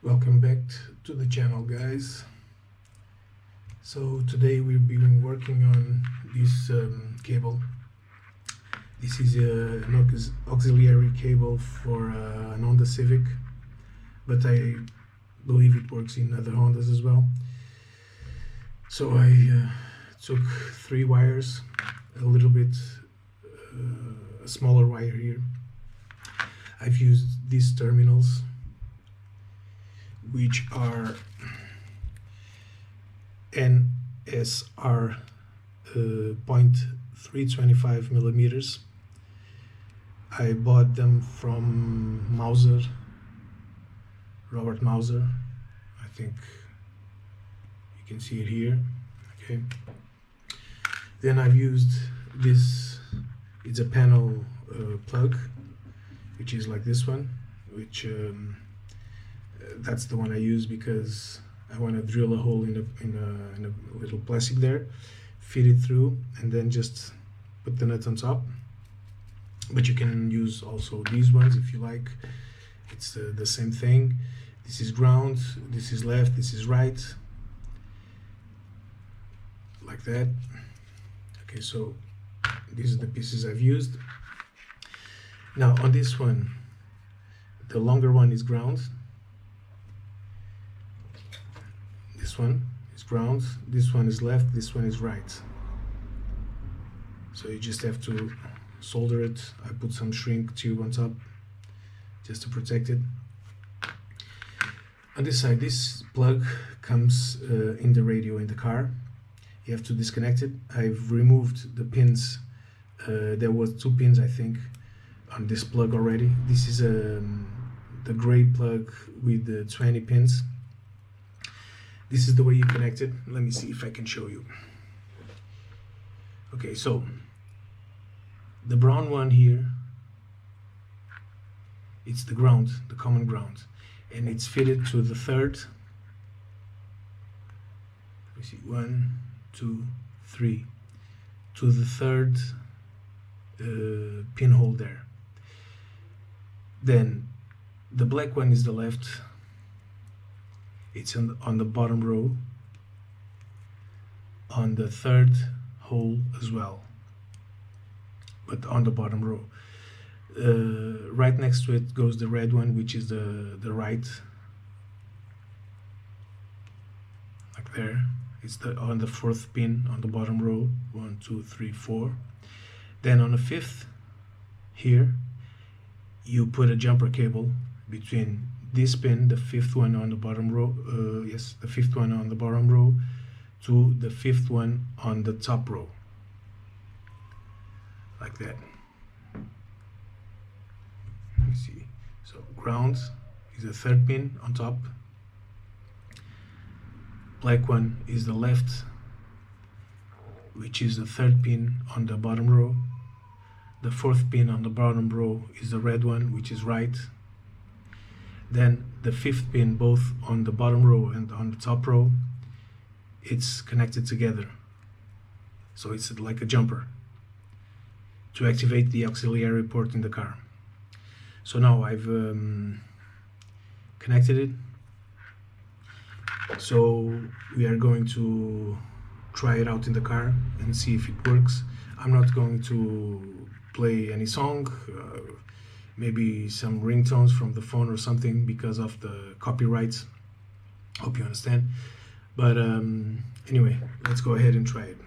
Welcome back to the channel, guys. So today we've been working on this cable. This is an auxiliary cable for an Honda Civic, but I believe it works in other Hondas as well. So I took 3 wires, a little bit a smaller wire here. I've used these terminals, which are NSR 0.325 millimeters. I bought them from Robert Mauser. I think you can see it here. Okay. Then I've used this. It's a panel plug, which is like this one, which that's the one I use because I want to drill a hole in a little plastic there, feed it through, and then just put the nut on top. But you can use also these ones if you like. It's the same thing. This is ground, this is left, this is right, like that. Okay, so these are the pieces I've used. Now on this one, the longer one is ground. This one is ground, this one is left, this one is right. So you just have to solder it. I put some shrink tube on top just to protect it. On this side, this plug comes in the radio in the car. You have to disconnect it. I've removed the pins. There was 2 pins, I think, on this plug already. This is the gray plug with the 20 pins. This is the way you connect it. Let me see if I can show you. Okay, so the brown one here, it's the ground, the common ground, and it's fitted to the third. Let me see, 1, 2, 3, to the third pinhole there. Then the black one is the left. It's on the bottom row, on the third hole as well, but on the bottom row. Right next to it goes the red one, which is the right, like there. It's on the 4th pin on the bottom row, 1, 2, 3, 4. Then on the 5th here, you put a jumper cable between this pin, the 5th one on the bottom row, yes, the 5th one on the bottom row, to the 5th one on the top row, like that. Let me see. So ground is the 3rd pin on top. Black one is the left, which is the 3rd pin on the bottom row. The 4th pin on the bottom row is the red one, which is right. Then the 5th pin, both on the bottom row and on the top row, it's connected together. So it's like a jumper to activate the auxiliary port in the car. So now I've connected it. So we are going to try it out in the car and see if it works. I'm not going to play any song, maybe some ringtones from the phone or something because of the copyrights. Hope you understand. But anyway, let's go ahead and try it.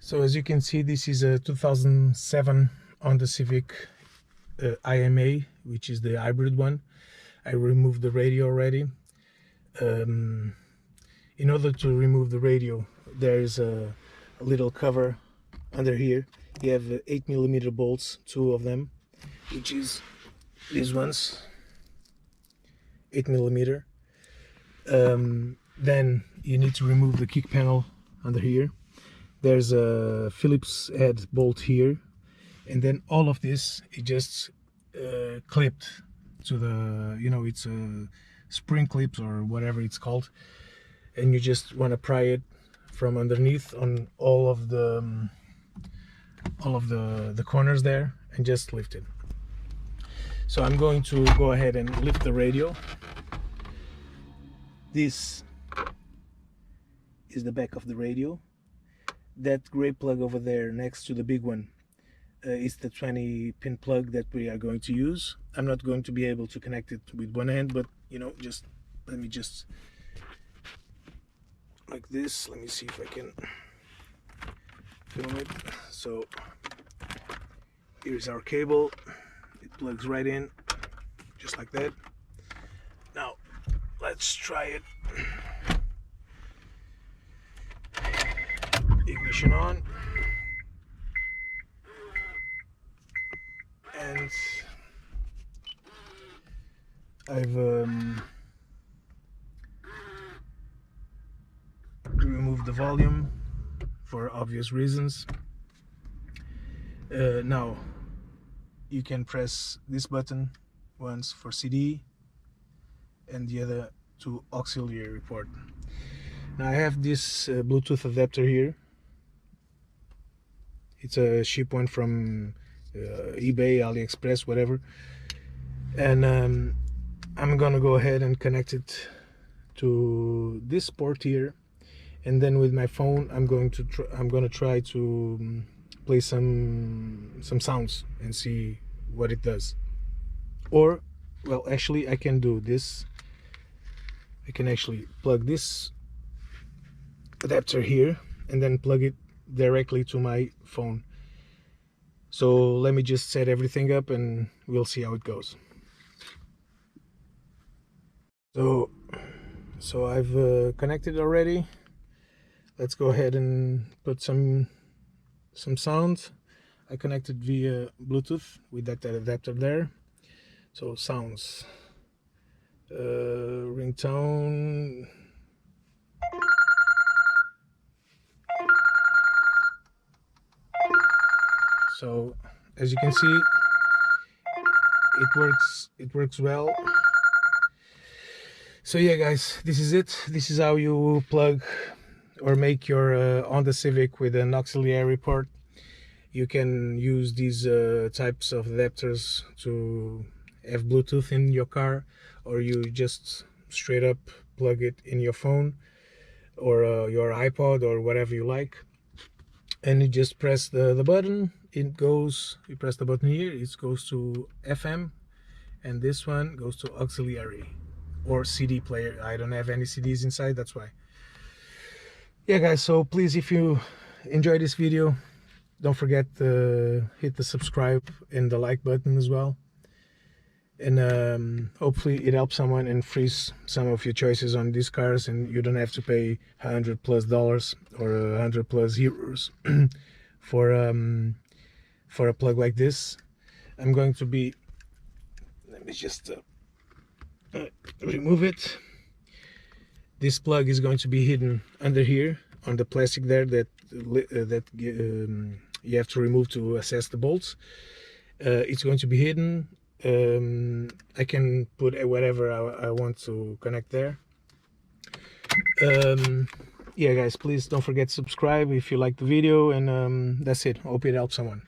So as you can see, this is a 2007 Honda Civic IMA, which is the hybrid one. I removed the radio already. In order to remove the radio, there is a little cover under here. You have 8mm bolts, 2 of them, which is these ones, 8mm. Then you need to remove the kick panel under here. There's a Phillips head bolt here, and then all of this it just clipped to the, you know, it's a spring clips or whatever it's called, and you just want to pry it from underneath on all of the corners there and just lift it. So I'm going to go ahead and lift the radio. This is the back of the radio. That gray plug over there next to the big one is the 20-pin plug that we are going to use. I'm not going to be able to connect it with one hand, but you know, just let me just like this. Let me see if I can film it. So here's our cable. It plugs right in just like that. Now let's try it. Ignition on, and I've removed the volume for obvious reasons. Now you can press this button once for CD and the other to auxiliary port. Now I have this Bluetooth adapter here. It's a cheap one from eBay, AliExpress, whatever, and I'm gonna go ahead and connect it to this port here, and then with my phone I'm gonna try to play some sounds and see what it does. Or, well, actually I can do this. I can actually plug this adapter here and then plug it directly to my phone. So let me just set everything up and we'll see how it goes. So I've connected already. Let's go ahead and put some sounds. I connected via Bluetooth with that adapter there. So sounds, ringtone. So as you can see, it works well. So yeah guys, this is it. This is how you plug or make your Honda Civic with an auxiliary port. You can use these types of adapters to have Bluetooth in your car, or you just straight up plug it in your phone or your iPod or whatever you like, and you just press the button. It goes, you press the button here, it goes to FM, and this one goes to auxiliary or CD player. I don't have any CDs inside, that's why. Yeah guys, so please, if you enjoy this video, don't forget to hit the subscribe and the like button as well, and hopefully it helps someone and frees some of your choices on these cars, and you don't have to pay $100+ or €100+ for a plug like this. I'm going to be, let me just remove it. This plug is going to be hidden under here on the plastic there that you have to remove to access the bolts. It's going to be hidden. I can put whatever I want to connect there. Yeah guys, please don't forget to subscribe if you like the video, and that's it. Hope it helps someone.